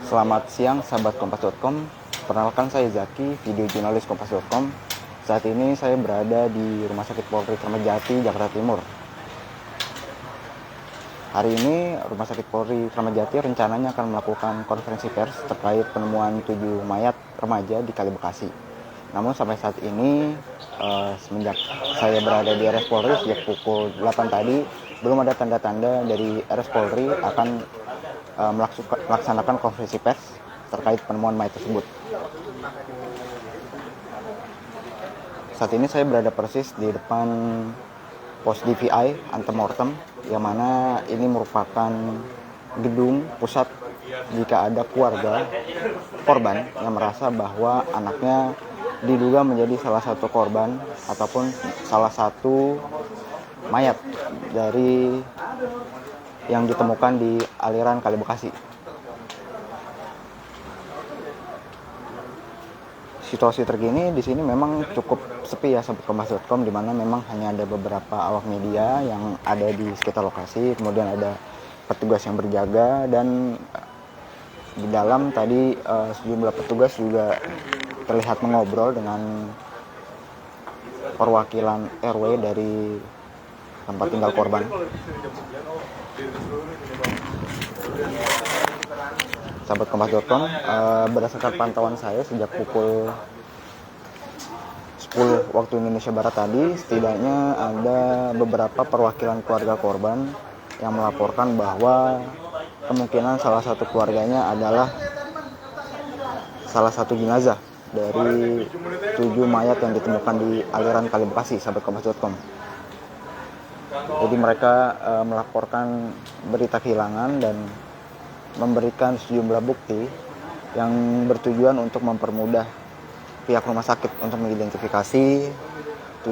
Selamat siang sahabat kompas.com. Perkenalkan saya Zaki, video jurnalis kompas.com. Saat ini saya berada di Rumah Sakit Polri Kramat Jati, Jakarta Timur. Hari ini Rumah Sakit Polri Kramat Jati rencananya akan melakukan konferensi pers terkait penemuan 7 mayat remaja di Kali Bekasi. Namun sampai saat ini semenjak saya berada di RS Polri sejak pukul 8 tadi, belum ada tanda-tanda dari RS Polri akan melaksanakan konferensi pers terkait penemuan mayat tersebut. Saat ini saya berada persis di depan pos DVI antemortem, yang mana ini merupakan gedung pusat jika ada keluarga korban yang merasa bahwa anaknya diduga menjadi salah satu korban ataupun salah satu mayat dari yang ditemukan di aliran Kali Bekasi. Situasi terkini di sini memang cukup sepi ya sahabat kompas.com, di mana memang hanya ada beberapa awak media yang ada di sekitar lokasi, kemudian ada petugas yang berjaga, dan di dalam tadi sejumlah petugas juga terlihat mengobrol dengan perwakilan RW dari tempat tinggal korban. Sahabat kompas.com, berdasarkan pantauan saya sejak pukul 10 waktu Indonesia Barat tadi, setidaknya ada beberapa perwakilan keluarga korban yang melaporkan bahwa kemungkinan salah satu keluarganya adalah salah satu jenazah dari 7 mayat yang ditemukan di aliran Kali Bekasi, sahabat kompas.com. Jadi mereka melaporkan berita kehilangan dan memberikan sejumlah bukti yang bertujuan untuk mempermudah pihak rumah sakit untuk mengidentifikasi 7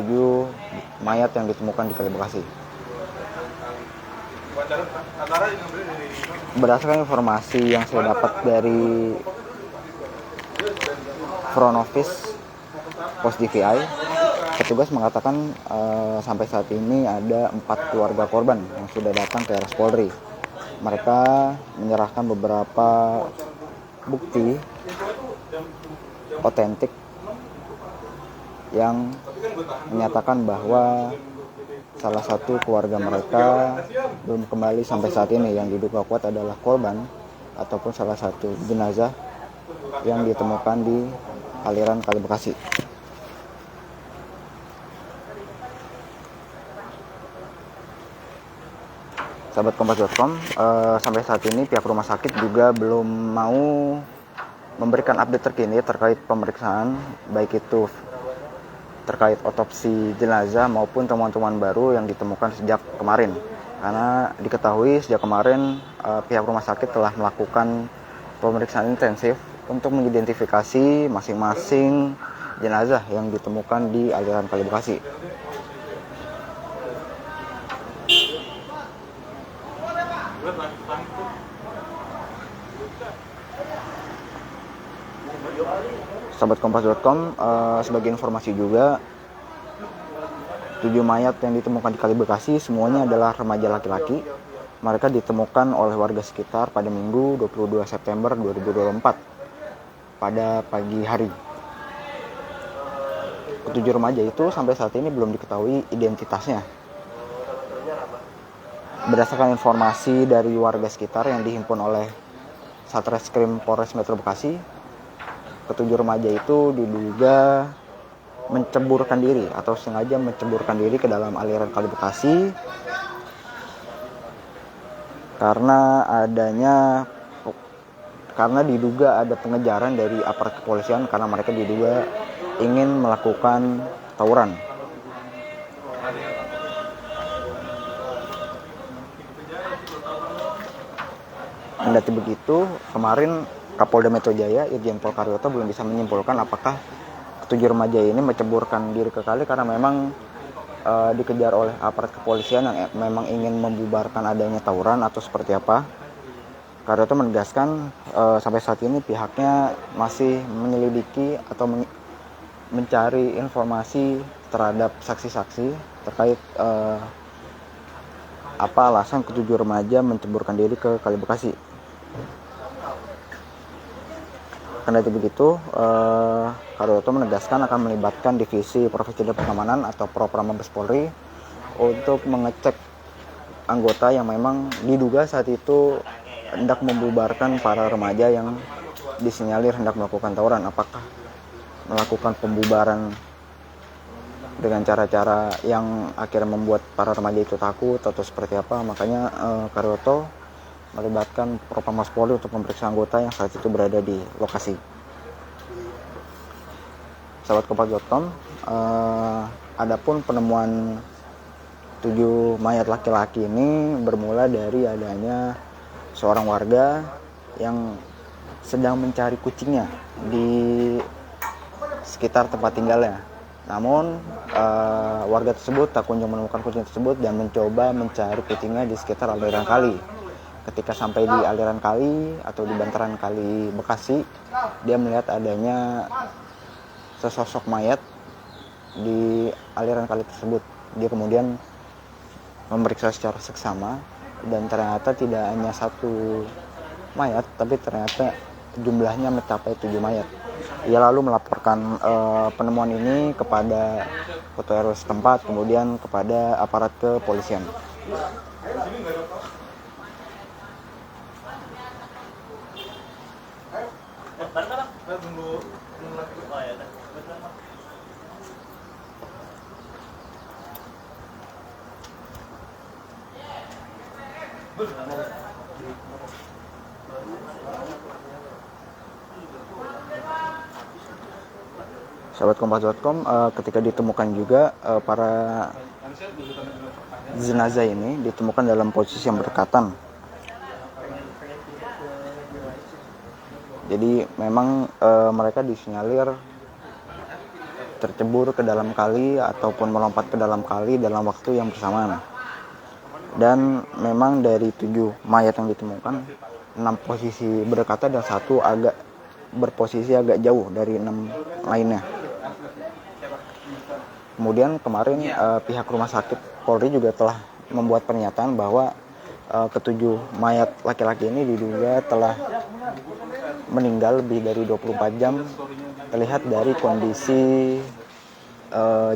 mayat yang ditemukan di Kali Bekasi. Berdasarkan informasi yang saya dapat dari front office pos DVI, petugas mengatakan sampai saat ini ada 4 keluarga korban yang sudah datang ke RS Polri. Mereka menyerahkan beberapa bukti otentik yang menyatakan bahwa salah satu keluarga mereka belum kembali sampai saat ini, yang diduga kuat adalah korban ataupun salah satu jenazah yang ditemukan di aliran Kali Bekasi. Sahabat kompas.com, sampai saat ini pihak rumah sakit juga belum mau memberikan update terkini terkait pemeriksaan, baik itu terkait otopsi jenazah maupun temuan-temuan baru yang ditemukan sejak kemarin. Karena diketahui sejak kemarin pihak rumah sakit telah melakukan pemeriksaan intensif untuk mengidentifikasi masing-masing jenazah yang ditemukan di aliran Kali Bekasi. Sahabat kompas.com, sebagai informasi juga, 7 mayat yang ditemukan di Kali Bekasi semuanya adalah remaja laki-laki. Mereka ditemukan oleh warga sekitar pada Minggu 22 September 2024 pada pagi hari. Ketujuh remaja itu sampai saat ini belum diketahui identitasnya. Berdasarkan informasi dari warga sekitar yang dihimpun oleh Satreskrim Polres Metro Bekasi, ketujuh remaja itu diduga menceburkan diri atau sengaja menceburkan diri ke dalam aliran Kali Bekasi karena diduga ada pengejaran dari aparat kepolisian, karena mereka diduga ingin melakukan tawuran. Kendati begitu, kemarin Kapolda Metro Jaya Irjen Pol Karyoto belum bisa menyimpulkan apakah ketujuh remaja ini menceburkan diri ke kali karena memang dikejar oleh aparat kepolisian yang memang ingin membubarkan adanya tawuran atau seperti apa. Karyoto menegaskan sampai saat ini pihaknya masih menyelidiki atau mencari informasi terhadap saksi-saksi terkait apa alasan ketujuh remaja menceburkan diri ke Kali Bekasi. Kendati begitu, Karyoto menegaskan akan melibatkan Divisi Profesi dan Pengamanan atau Propam Mabes Polri untuk mengecek anggota yang memang diduga saat itu hendak membubarkan para remaja yang disinyalir hendak melakukan tawuran. Apakah melakukan pembubaran dengan cara-cara yang akhirnya membuat para remaja itu takut atau seperti apa. Makanya Karyoto melibatkan Propam Mabes Polri untuk memeriksa anggota yang saat itu berada di lokasi. Sahabat Kompas.com, adapun penemuan 7 mayat laki-laki ini bermula dari adanya seorang warga yang sedang mencari kucingnya di sekitar tempat tinggalnya. Namun warga tersebut tak kunjung menemukan kucing tersebut dan mencoba mencari kucingnya di sekitar aliran kali. Ketika sampai di aliran kali atau di bantaran kali Bekasi, dia melihat adanya sesosok mayat di aliran kali tersebut. Dia kemudian memeriksa secara seksama dan ternyata tidak hanya 1 mayat, tapi ternyata jumlahnya mencapai 7 mayat. Ia lalu melaporkan penemuan ini kepada Ketua RW setempat, kemudian kepada aparat kepolisian. Sahabat Kompas.com, ketika ditemukan juga para jenazah ini ditemukan dalam posisi yang berdekatan. Jadi memang mereka disinyalir tercebur ke dalam kali ataupun melompat ke dalam kali dalam waktu yang bersamaan. Dan memang dari 7 mayat yang ditemukan, 6 posisi berdekatan dan 1 agak berposisi agak jauh dari 6 lainnya. Kemudian kemarin pihak rumah sakit Polri juga telah membuat pernyataan bahwa ketujuh mayat laki-laki ini diduga telah meninggal lebih dari 24 jam. Terlihat dari kondisi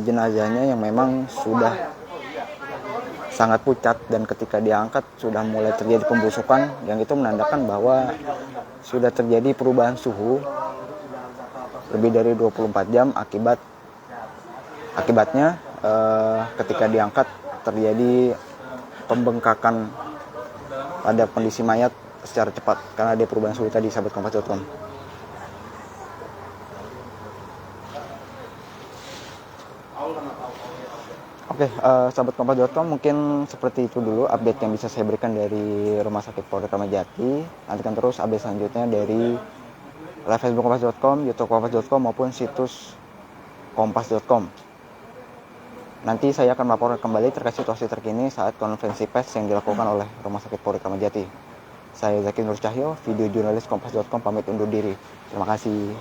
jenazahnya yang memang sudah sangat pucat dan ketika diangkat sudah mulai terjadi pembusukan, yang itu menandakan bahwa sudah terjadi perubahan suhu lebih dari 24 jam. Akibatnya ketika diangkat terjadi pembengkakan pada kondisi mayat secara cepat karena ada perubahan suhu tadi, sahabat Kompas.com. Oke, sahabat Kompas.com, mungkin seperti itu dulu update yang bisa saya berikan dari Rumah Sakit Polri Kramat Jati. Nantikan terus update selanjutnya dari live Facebook Kompas.com, YouTube Kompas.com maupun situs Kompas.com. Nanti saya akan melaporkan kembali terkait situasi terkini saat konferensi pers yang dilakukan oleh Rumah Sakit Polri Kramat Jati. Saya Zaki Nur Cahyo, video jurnalis Kompas.com, pamit undur diri. Terima kasih.